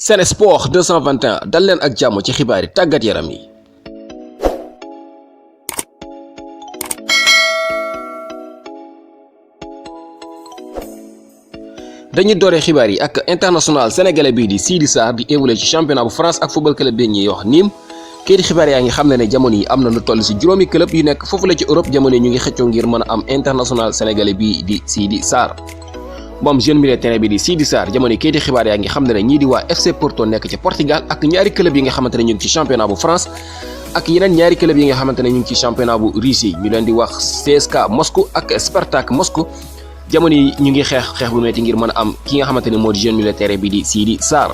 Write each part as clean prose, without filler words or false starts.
Sen Sport 221 dal leen ak jàmm ci xibaari tàggat yaram yi. dañuy dooree xibaar yi ak international sénégalais bii di Sidy Sarr di évoluer ci championnat bu France ak football club bi ñuy wax Nîmes. kii di xibaar yaa ngi xam ne jamono yi am na lu toll ci juróomi club yu nekk foofu la ci Europe jamono yi ñu ngi xëccoo ngir mën a am international sénégalais bii di Sidy Sarr. moom jeune milieu de terrain bi di Sidy Sarr jamono yi kii di xibaar yaa ngi xam ne ñii di waa FC Porto nekk ci Portugal ak ñaari club yi nga xamante ne ñu ngi ci championnat bu France ak yeneen ñaari club yi nga xamante ne ñu ngi ci championnat bu Russie ñu leen di wax CSKA Moscou ak Spartak Moscou jamono yi ñu ngi xeex bu metti ngir mën a am ki nga xamante ne moo di jeune milieu de terrain bi di Sidy Sarr.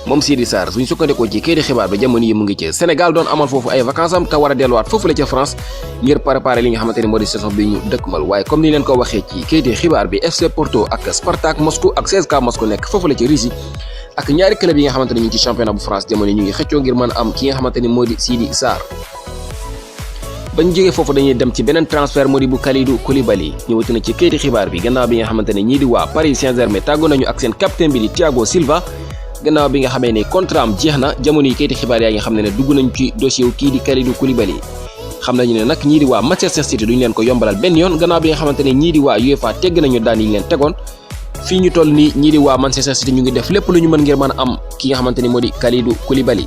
moom Sidy Sarr suñu sukkandikoo ci kii di xibaar ba jamono yi mu ngi ci Sénégal doon amal foofu ay vacances am te war a delluwaat foofu la ca France ngir préparer li nga xamante ne moo di saison bi ñu dëkkmal waaye comme ni leen ko waxee ci kii di xibaar bi FC Porto ak Spartak Moscou ak CSKA Moscou nekk foofu la ci Russie ak ñaari club yi nga xamante ne ñu ngi ci championnat bu France jamono yi ñu ngi xëccoo ngir mën a am ki nga xamante ne moo di Sidy Sarr. bañ jógee foofu dañuy dem ci beneen transfert moo di bu Kalidou Koulibaly ñëwati na ci kayiti xibaar bi gannaaw bi nga xamante ne ñii di waa Paris Saint-Germain tàggoo nañu ak seen capitaine bi di Thiago Silva gannaaw bi nga xamee ne contrat am jeex na jamono yi kayiti xibaar yaa ngi xam ne dugg nañu ci dossier wu kii di Kalidou Koulibaly xam nañu ne nag ñii di waa Manchester City duñu leen ko yombalal benn yoon gannaaw bi nga xamante ne ñii di waa UEFA tegg nañu daan yi leen tegoon fii ñu toll nii ñii di waa Manchester City ñu ngi def lépp lu ñu mën ngir mën a am ki nga xamante ni moo di Kalidou Koulibaly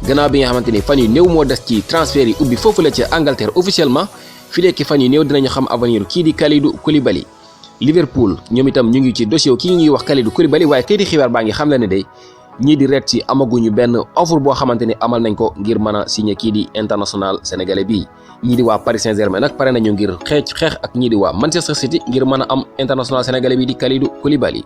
gannaaw bi nga xamante ni fan yu néew moo des ci transfert yi ubbi foofu la ca Angleterre officiellement fi lekki fan yu néew dinañu xam avenir kii di Kalidou Koulibaly. Liverpool ñoom itam ñu ngi ci dossier kii ñuy wax Kalidou Koulibaly waaye kii di xibaar baa ngi xam le ne day ñii di Reds ci amaguñu benn offre boo xamante ni amal nañ ko ngir mën a signé kii di international sénégalais bii ñii di waa Paris Saint-Germain nag pare nañu ngir xeex ak ñii di waa Manchester City ngir mën a am international sénégalais bii di Kalidou Koulibaly.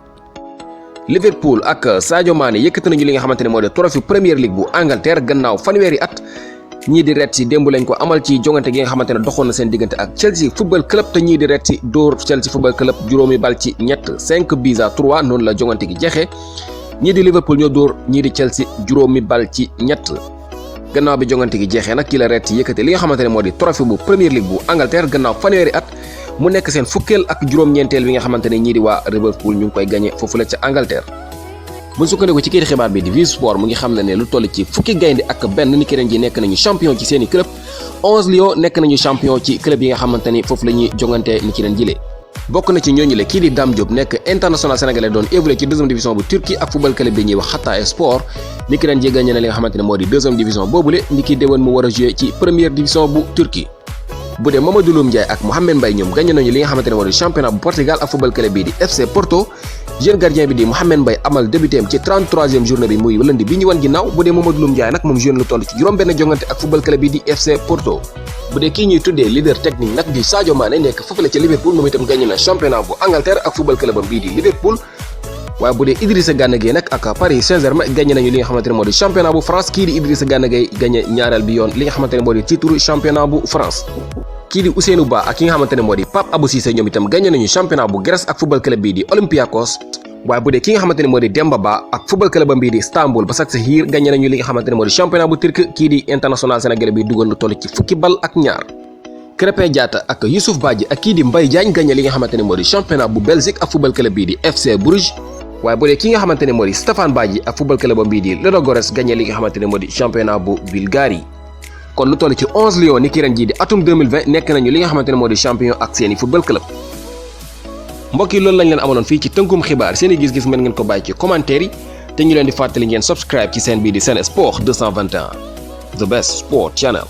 Liverpool ak Sadio Mané yëkkati nañu li nga xamante ne moo di trophée Premier League bu Angleterre gannaaw fanweeri at ñii di Reds ci démb lañ ko amal ci jongante gi nga xamante ne doxoon na seen diggante ak Chelsea football club te ñii di Reds ci dóor Chelsea football club juróomi bal ci ñett 5-3 noonu la jongante gi jeexee ñii di Liverpool ñoo dóor ñii di Chelsea juróomi bal ci ñett gannaaw bi jongante gi jeexee nag ci la Reds yëkkati li nga xamante ne moo di trophée bu Premier League bu Angleterre gannaaw fanweeri at mu nekk seen fukkeel ak juróom-ñeenteel bi nga xamante ne ñii di waa Liverpool ñu ngi koy gagné foofu la ca Angleterre. bu ñu sukkandiku ci kii di xibaar bi di Vive Sport mu ngi xam ne lu toll ci fukki gaynde ak benn ni ki ren ji nekk nañu champion ci seeni club 11 Lions nekk nañu champion ci club yi nga xamante ni foofu la ñuy jongante ni ki ren jile. bokk na ci ñooñu la kii di Dame Diop nekk international sénégalais doon évolué ci deuxième division bu Turquie ak football club bi ñuy wax Hatay Sport ni ki ren ji gagné na li nga xamante ne moo di deuxième division boobule ni ki déwén mu war a joué ci première division bu Turquie. bu dee Mamadou Loum Ndiaye ak Mohamed Mbaye ñoom gagné nañu li nga xamante ne moo di championnat bu Portugal ak football club bi di FC Porto jeune gardien bi di Mohamed Mbaye amal débuté am ci 33e journée bi muy lundi bi ñu wan ginnaaw bu dee Mamadou Loum Ndiaye nag moom jeune lu toll ci juróom benn jongante ak football club bi di FC Porto. bu dee kii ñuy tuddee leader technique nag di Sadio Mané nekk foofu la ca Liverpool moom itam gagné na championnat bu Angleterre ak football club am bii di Liverpool waaye bu dee Idrissa Gana Gueye nag ak Paris Saint-Germain gagné nañu li nga xamante ne moo di championnat bu France kii di Idrissa Gana Gueye gagné ñaareel bi yoon li nga xamante ne moo di titre championnat bu France. kii di Ousseynou Ba ak ki nga xamante ne moo di Pape Abou Cissé ñoom itam gagné nañu championnat bu Grèce ak football club bii di Olympiakos waaye bu dee ki nga xamante ne moo di Demba Ba ak football club bii di Istanbul Başakşehir gagné nañu li nga xamante ne moo di championnat bu Turquie kii di international sénégalais bi dugal lu toll ci fukki bal ak ñaar. Krépin Diatta ak Youssouf Badji ak kii di Mbaye Diagne gagné li nga xamante ne moo di championnat bu Belgique ak football club bii di FC Bruges waaye bu dee ki nga xamante ne moo di Stéphane Badji ak football club bii di Ludogorets gagné li nga xamante ne moo di championnat bu Bulgarie. kon lu toll ci 11 Lions ni ki ren jii di atum 2020 nekk nañu li nga xamante ne moo di champion ak seeni football club. mbokk yi loolu lañ leen amaloon fii ci tënkum xibaar seeni gis-gis mën ngeen ko bàyyi ci commentaire yi te ñu leen di fàttali ngeen subscribe ci seen bii di Sen Sport 221 the best sport channel.